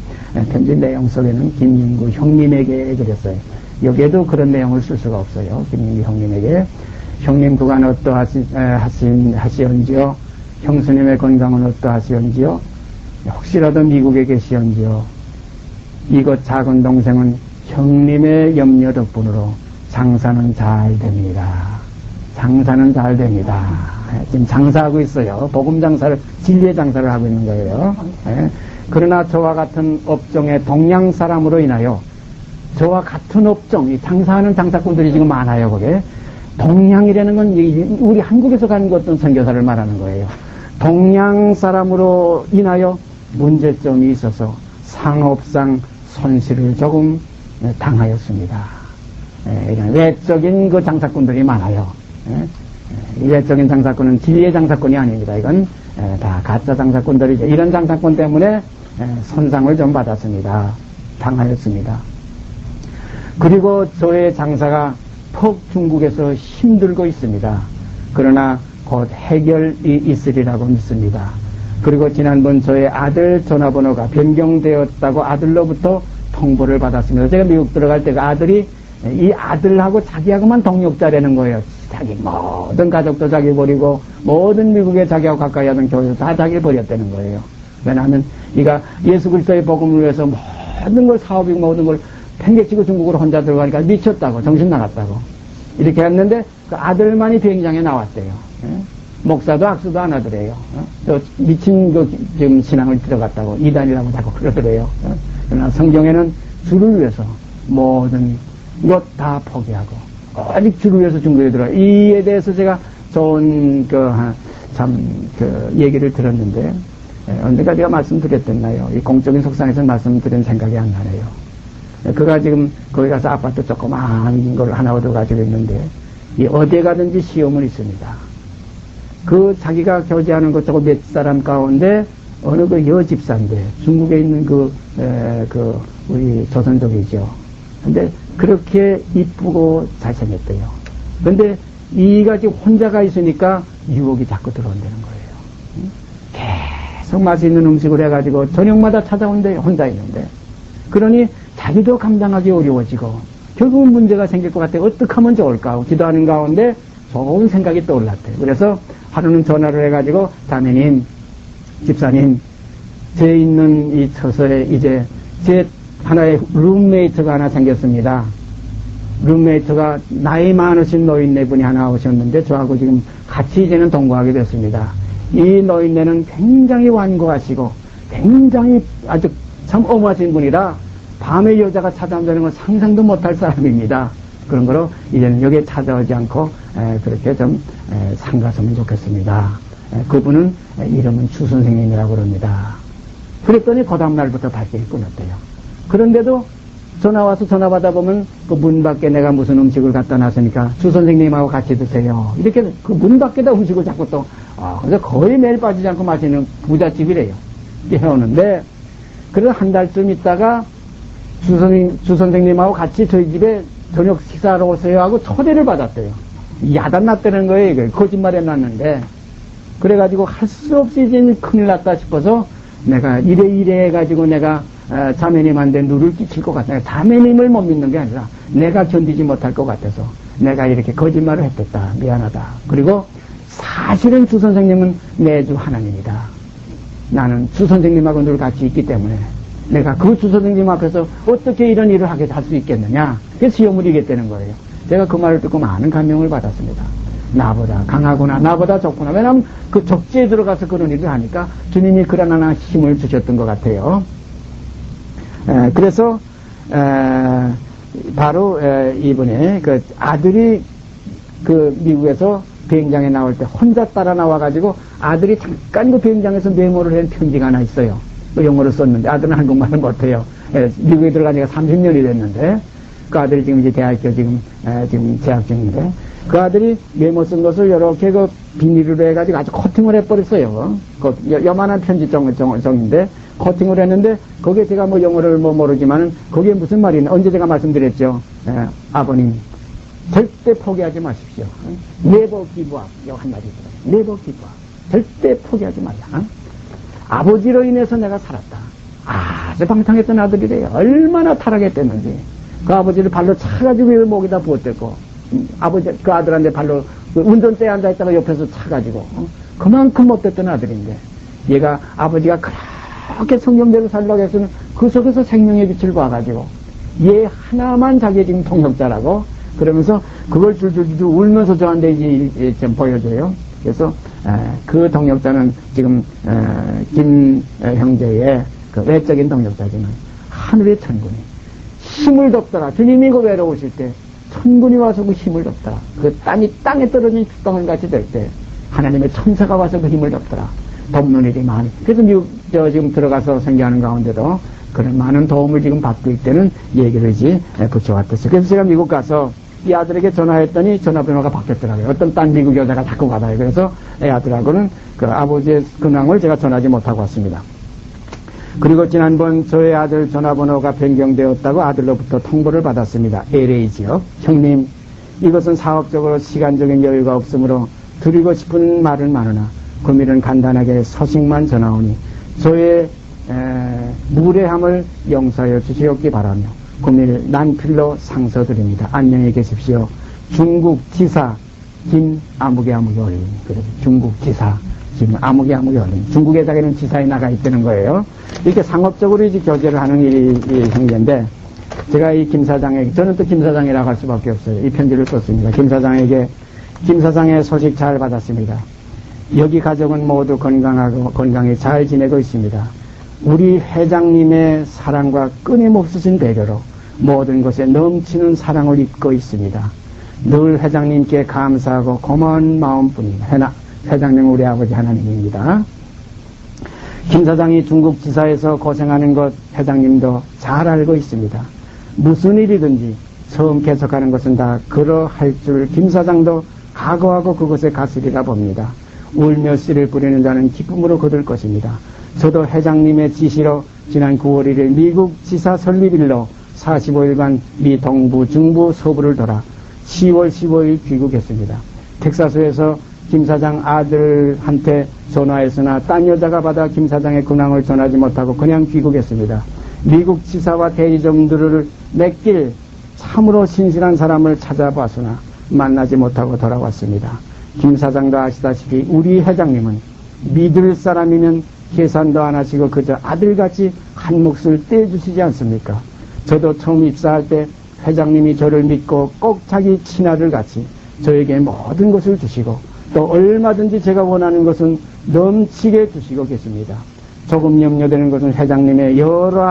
편지 내용 속에는 김윤구 형님에게 그랬어요. 여기에도 그런 내용을 쓸 수가 없어요. 김윤구 형님에게 형님 그간 어떠하시온지요? 형수님의 건강은 어떠하시온지요? 혹시라도 미국에 계시온지요? 이곳 작은 동생은 형님의 염려 덕분으로 장사는 잘 됩니다. 장사는 잘 됩니다. 지금 장사하고 있어요. 복음 장사를, 진리의 장사를 하고 있는 거예요. 그러나 저와 같은 업종의 동양 사람으로 인하여 저와 같은 업종, 이 장사하는 장사꾼들이 지금 많아요. 거기에 동양이라는 건 우리 한국에서 가는 어떤 선교사를 말하는 거예요. 동양 사람으로 인하여 문제점이 있어서 상업상 손실을 조금 당하였습니다. 이런 외적인 그 장사꾼들이 많아요. 외적인 장사꾼은 진리의 장사꾼이 아닙니다. 이건 다 가짜 장사꾼들이죠. 이런 장사꾼 때문에 손상을 좀 받았습니다. 당하였습니다. 그리고 저의 장사가 퍽 중국에서 힘들고 있습니다. 그러나 곧 해결이 있으리라고 믿습니다. 그리고 지난번 저의 아들 전화번호가 변경되었다고 아들로부터 통보를 받았습니다. 제가 미국 들어갈 때 그 아들이 이 아들하고 자기하고만 동력자라는 거예요. 자기 모든 가족도 자기 버리고 모든 미국에 자기하고 가까이 하던 교회도 다 자기를 버렸다는 거예요. 왜냐하면 이가 예수 그리스도의 복음을 위해서 모든 걸 사업이고 모든 걸 팽개치고 중국으로 혼자 들어가니까 미쳤다고 정신 나갔다고 이렇게 했는데 그 아들만이 비행장에 나왔대요. 목사도 악수도 안 하더래요. 또 미친 그 지금 신앙을 들어갔다고 이단이라고 자꾸 그러더래요. 그러나 성경에는 주를 위해서 모든 것 다 포기하고 오직 주를 위해서 중국에 들어가. 이에 대해서 제가 좋은 얘기를 들었는데 언젠가 제가 말씀드렸었나요? 이 공적인 속상에서 말씀드린 생각이 안 나네요. 그가 지금 거기 가서 아파트 조그마한 걸 하나 얻어가지고 있는데 이 어디에 가든지 시험은 있습니다. 그 자기가 교제하는 것 저거 몇 사람 가운데 어느 그 여집사인데 중국에 있는 우리 조선족이죠. 근데 그렇게 이쁘고 잘생겼대요. 근데 이가 지금 혼자가 있으니까 유혹이 자꾸 들어온다는 거예요. 계속 맛있는 음식을 해가지고 저녁마다 찾아온대 혼자 있는데 그러니 자기도 감당하기 어려워지고 결국은 문제가 생길 것 같아. 어떻게 하면 좋을까 하고 기도하는 가운데 좋은 생각이 떠올랐대요. 그래서 하루는 전화를 해가지고 자매님, 집사님, 제 있는 이 처소에 이제 제 하나의 룸메이트가 하나 생겼습니다. 룸메이트가 나이 많으신 노인네 분이 하나 오셨는데 저하고 지금 같이 이제는 동거하게 됐습니다. 이 노인네는 굉장히 완고하시고 굉장히 아주 참 엄하신 분이라 밤에 여자가 찾아온다는 건 상상도 못할 사람입니다. 그런 거로 이제는 여기에 찾아오지 않고 그렇게 좀 상가했으면 좋겠습니다. 그분은 이름은 주 선생님이라고 그럽니다. 그랬더니 그 다음날부터 발길이 끊었대요. 그런데도 전화 와서 전화 받아보면 그 문 밖에 내가 무슨 음식을 갖다 놨으니까 주 선생님하고 같이 드세요. 이렇게 그 문 밖에다 음식을 자꾸 또 그래서 거의 매일 빠지지 않고 마시는 부잣집이래요. 해오는데 그래서 한 달쯤 있다가 주 선생님하고 같이 저희 집에 저녁 식사하러 오세요 하고 초대를 받았대요. 야단났다는 거예요. 이거 거짓말 해놨는데 그래가지고 할 수 없이 이제 큰일 났다 싶어서 내가 이래 해가지고 내가 자매님한테 누를 끼칠 것 같아요. 자매님을 못 믿는 게 아니라 내가 견디지 못할 것 같아서 내가 이렇게 거짓말을 했겠다. 미안하다. 그리고 사실은 주 선생님은 매주 하나님이다. 나는 주 선생님하고 늘 같이 있기 때문에 내가 그 주 선생님 앞에서 어떻게 이런 일을 하게 할 수 있겠느냐. 그게 시험을 이겼다는 거예요. 제가 그 말을 듣고 많은 감명을 받았습니다. 나보다 강하구나, 나보다 좋구나. 왜냐하면 그 적지에 들어가서 그런 일을 하니까 주님이 그런 하나 힘을 주셨던 것 같아요. 그래서 바로 이번에 그 아들이 그 미국에서 비행장에 나올 때 혼자 따라 나와가지고 아들이 잠깐 그 비행장에서 메모를 한 편지가 하나 있어요. 그 영어로 썼는데 아들은 한국말을 못해요. 미국에 들어간 지가 30년이 됐는데 그 아들이 지금 이제 대학교 지금 재학 중인데 그 아들이 메모 쓴 것을 이렇게 그 비닐로 해가지고 아주 코팅을 해버렸어요. 그 요만한 편지 정인데 코팅을 했는데 거기에 제가 뭐 영어를 모르지만은 거기에 무슨 말이 있나 언제 제가 말씀드렸죠. 아버님 절대 포기하지 마십시오. Never give up. 요 한마디 있어요. Never give up. 절대 포기하지 말라. 아버지로 인해서 내가 살았다. 아주 방탕했던 아들이래요. 얼마나 타락했댔는지. 그 아버지를 발로 차가지고 목에다 부었댔고 아버지 그 아들한테 발로 운전대에 앉아있다가 옆에서 차가지고 그만큼 못됐던 아들인데 얘가 아버지가 그렇게 성경대로 살라고 해서는 그 속에서 생명의 빛을 봐가지고 얘 하나만 자기 지금 통역자라고 그러면서 그걸 줄줄줄 울면서 저한테 이제 좀 보여줘요. 그래서 그 동역자는 지금 김 형제의 그 외적인 동역자지만 하늘의 천군이 힘을 덮더라. 주님이 그 외로우실 때 천군이 와서 그 힘을 덮더라. 그 땅이 땅에 떨어진 핏덩어리 같이 될 때 하나님의 천사가 와서 그 힘을 덮더라. 돕는 일이 많이. 그래서 미국 지금 들어가서 생계하는 가운데도 그런 많은 도움을 지금 받고 있다는 얘기를 이제 붙여왔었어요. 그래서 제가 미국 가서 이 아들에게 전화했더니 전화번호가 바뀌었더라고요. 어떤 딴 미국 여자가 자꾸 받아요. 그래서 애 아들하고는 그 아버지의 근황을 제가 전하지 못하고 왔습니다. 그리고 지난번 저의 아들 전화번호가 변경되었다고 아들로부터 통보를 받았습니다. LA 지역. 형님, 이것은 사업적으로 시간적인 여유가 없으므로 드리고 싶은 말은 많으나 금일은 간단하게 소식만 전하오니 저의 무례함을 용서하여 주시옵기 바라며 금일 난필로 상서드립니다. 안녕히 계십시오. 중국 지사 김아무개 올림. 중국 지사 김아무개 올림. 중국에다가는 지사에 나가 있다는 거예요. 이렇게 상업적으로 이제 교제를 하는 일이 형제인데, 제가 이 김 사장에게, 저는 또 김 사장이라고 할 수밖에 없어요. 이 편지를 썼습니다. 김 사장에게, 김 사장의 소식 잘 받았습니다. 여기 가족은 모두 건강하고 건강히 잘 지내고 있습니다. 우리 회장님의 사랑과 끊임없으신 배려로 모든 것에 넘치는 사랑을 입고 있습니다. 늘 회장님께 감사하고 고마운 마음뿐입니다. 회장님은 우리 아버지 하나님입니다. 김 사장이 중국 지사에서 고생하는 것 회장님도 잘 알고 있습니다. 무슨 일이든지 처음 개척하는 것은 다 그러할 줄 김 사장도 각오하고 그것에 갔으리라 봅니다. 울며 씨를 뿌리는 자는 기쁨으로 거둘 것입니다. 저도 회장님의 지시로 지난 9월 1일 미국 지사 설립일로 45일간 미 동부, 중부, 서부를 돌아 10월 15일 귀국했습니다. 텍사스에서 김 사장 아들한테 전화했으나 딴 여자가 받아 김 사장의 근황을 전하지 못하고 그냥 귀국했습니다. 미국 지사와 대리점들을 맺길 참으로 신실한 사람을 찾아봤으나 만나지 못하고 돌아왔습니다. 김 사장도 아시다시피 우리 회장님은 믿을 사람이면 계산도 안 하시고 그저 아들같이 한 몫을 떼주시지 않습니까? 저도 처음 입사할 때 회장님이 저를 믿고 꼭 자기 친아들 같이 저에게 모든 것을 주시고 또 얼마든지 제가 원하는 것은 넘치게 주시고 계십니다. 조금 염려되는 것은 회장님의 여러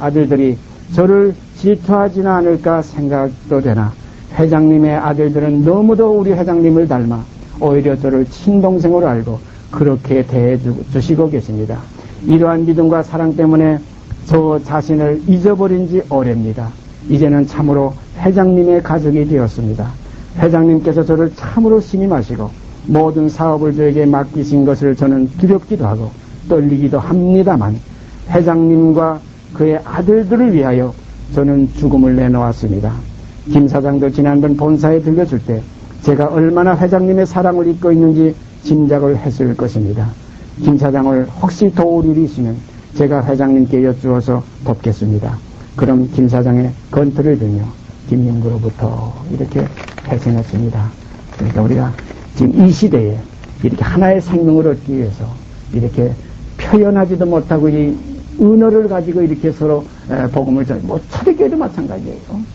아들들이 저를 질투하지는 않을까 생각도 되나 회장님의 아들들은 너무도 우리 회장님을 닮아 오히려 저를 친동생으로 알고 그렇게 대해주시고 계십니다. 이러한 믿음과 사랑 때문에 저 자신을 잊어버린 지 오래입니다. 이제는 참으로 회장님의 가족이 되었습니다. 회장님께서 저를 참으로 신임하시고 모든 사업을 저에게 맡기신 것을 저는 두렵기도 하고 떨리기도 합니다만 회장님과 그의 아들들을 위하여 저는 죽음을 내놓았습니다. 김 사장도 지난번 본사에 들려줄 때 제가 얼마나 회장님의 사랑을 잊고 있는지 짐작을 했을 것입니다. 김 사장을 혹시 도울 일이 있으면 제가 회장님께 여쭈어서 돕겠습니다. 그럼 김 사장의 건투를 빌며 김영구로부터 이렇게 회생했습니다. 그러니까 우리가 지금 이 시대에 이렇게 하나의 생명을 얻기 위해서 이렇게 표현하지도 못하고 이 은어를 가지고 이렇게 서로 복음을 전해, 뭐 초대교회도 마찬가지예요.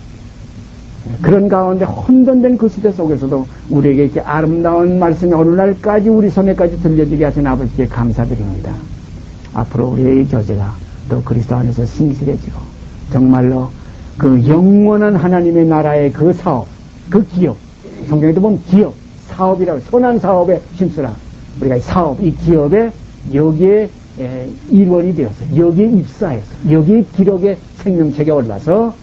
그런 가운데 혼돈된 그 시대 속에서도 우리에게 이렇게 아름다운 말씀이 오늘날까지 우리 손에까지 들려지게 하신 아버지께 감사드립니다. 앞으로 우리의 교제가 또 그리스도 안에서 신실해지고 정말로 그 영원한 하나님의 나라의 그 사업, 그 기업, 성경에도 보면 기업, 사업이라고 선한 사업에 힘쓰라. 우리가 이 사업, 이 기업에 여기에 일원이 되어서 여기에 입사해서 여기에 기록의 생명책에 올라서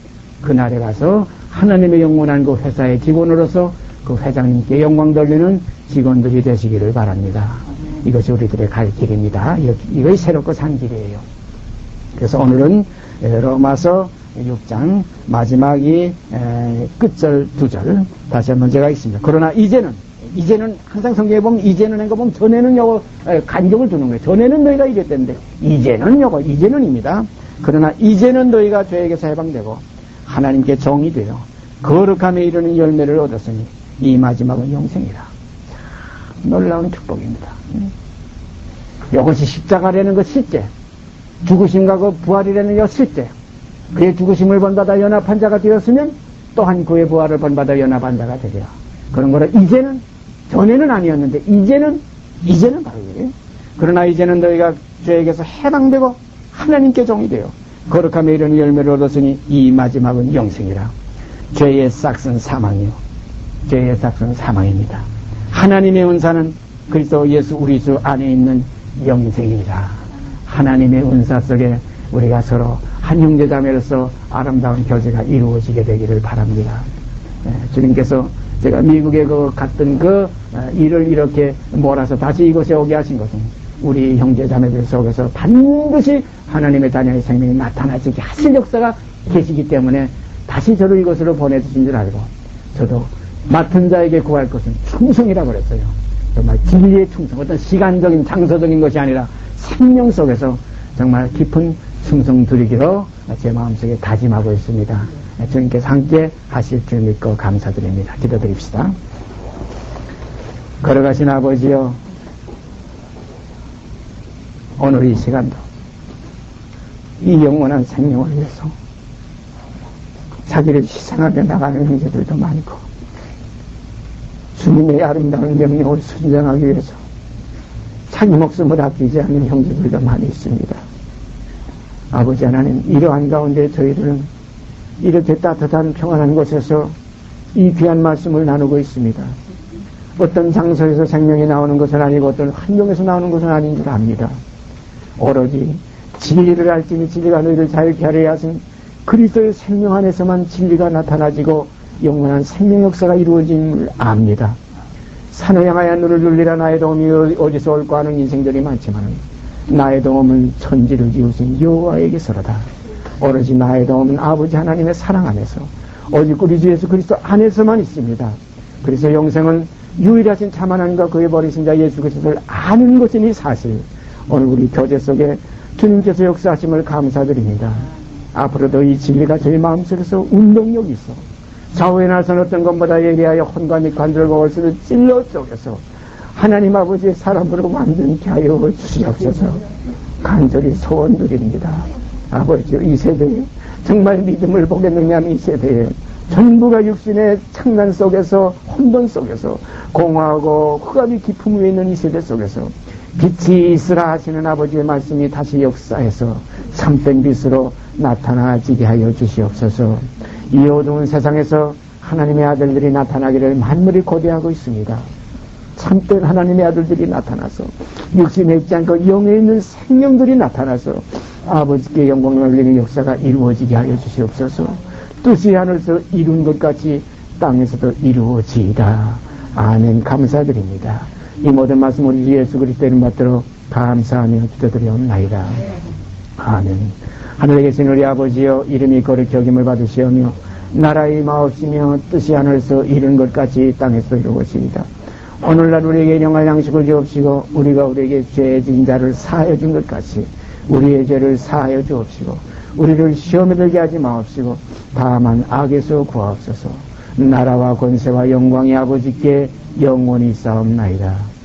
그날에 가서 하나님의 영원한 그 회사의 직원으로서 그 회장님께 영광 돌리는 직원들이 되시기를 바랍니다. 이것이 우리들의 갈 길입니다. 이것이 새롭고 산 길이에요. 그래서 오늘은 로마서 6장 마지막 이 끝절 2절 다시 한번 제가 있습니다. 그러나 이제는 항상 성경에 보면 이제는 한 거 보면 전에는 요거 간격을 두는 거예요. 전에는 너희가 이랬던데 이제는입니다. 그러나 이제는 너희가 죄에게서 해방되고 하나님께 종이 되어 거룩함에 이르는 열매를 얻었으니 이 마지막은 영생이라. 놀라운 축복입니다. 이것이 십자가라는 것 실제, 죽으심과 그 부활이라는 것 실제. 그의 죽으심을 본받아 연합한 자가 되었으면 또한 그의 부활을 본받아 연합한 자가 되리라. 그런 거를 이제는, 전에는 아니었는데 이제는 바로 이래요. 그러나 이제는 너희가 죄에게서 해방되고 하나님께 종이 되어 거룩함에 이르는 열매를 얻었으니 이 마지막은 영생이라. 죄의 싹은 사망이요, 죄의 싹은 사망입니다. 하나님의 은사는 그리스도 예수 우리 주 안에 있는 영생이라. 하나님의 은사 속에 우리가 서로 한 형제자매로서 아름다운 교제가 이루어지게 되기를 바랍니다. 주님께서 제가 미국에 갔던 일을 이렇게 몰아서 다시 이곳에 오게 하신 것은 우리 형제자매들 속에서 반드시 하나님의 자녀의 생명이 나타나지게 하실 역사가 계시기 때문에 다시 저를 이곳으로 보내주신 줄 알고, 저도 맡은 자에게 구할 것은 충성이라고 그랬어요. 정말 진리의 충성, 어떤 시간적인 장소적인 것이 아니라 생명 속에서 정말 깊은 충성 드리기로 제 마음속에 다짐하고 있습니다. 주님께서 함께 하실 줄 믿고 감사드립니다. 기도드립시다. 걸어가신 아버지여, 오늘 이 시간도 이 영원한 생명을 위해서 자기를 희생하게 나가는 형제들도 많고, 주님의 아름다운 명령을 순종하기 위해서 자기 목숨을 아끼지 않는 형제들도 많이 있습니다. 아버지 하나님, 이러한 가운데 저희들은 이렇게 따뜻한 평안한 곳에서 이 귀한 말씀을 나누고 있습니다. 어떤 장소에서 생명이 나오는 것은 아니고 어떤 환경에서 나오는 것은 아닌 줄 압니다. 오로지 진리를 알지니 진리가 너희를 자유케 하려 하신 그리스도의 생명 안에서만 진리가 나타나지고 영원한 생명 역사가 이루어짐을 압니다. 산을 향하여 눈을 돌리라. 나의 도움이 어디서 올까 하는 인생들이 많지만 나의 도움은 천지를 지으신 여호와에게서로다. 오로지 나의 도움은 아버지 하나님의 사랑 안에서, 오직 우리 주 예수 그리스도 안에서만 있습니다. 그래서 영생은 유일하신 참 하나님과 그의 버리신 자 예수 그리스도를 아는 것이니 사실. 오늘 우리 교제 속에 주님께서 역사하심을 감사드립니다. 앞으로도 이 진리가 저희 마음속에서 운동력이 있어 좌우에 나선 어떤 것보다 예리하여 혼과 및 관절과 월수를 찔러 쪼개서 하나님 아버지의 사람으로 만들게 하여 주시옵소서. 간절히 소원드립니다. 아버지, 이 세대에 정말 믿음을 보겠느냐. 이 세대에 전부가 육신의 창난 속에서, 혼돈 속에서, 공허하고 흑암이 깊음 위에 있는 이 세대 속에서 빛이 있으라 하시는 아버지의 말씀이 다시 역사해서 참된 빛으로 나타나지게 하여 주시옵소서. 이 어두운 세상에서 하나님의 아들들이 나타나기를 만물이 고대하고 있습니다. 참된 하나님의 아들들이 나타나서 육신에 있지 않고 영에 있는 생명들이 나타나서 아버지께 영광을 올리는 역사가 이루어지게 하여 주시옵소서. 뜻이 하늘에서 이룬 것 같이 땅에서도 이루어지이다. 아멘. 감사드립니다. 이 모든 말씀 우리 예수 그리스도 이름 받들어 감사하며 기도드리옵나이다. 아멘. 하늘에 계신 우리 아버지여, 이름이 거룩히 여김을 받으시오며 나라의 마옵시며 뜻이 하늘에서 이룬 것 같이 땅에서 이루어지이다. 오늘날 우리에게 영원한 양식을 주옵시고 우리가 우리에게 죄 지은 자를 사하여 준 것 같이 우리의 죄를 사하여 주옵시고 우리를 시험에 들게 하지 마옵시고 다만 악에서 구하옵소서. 나라와 권세와 영광이 아버지께 영원히 싸움나이다.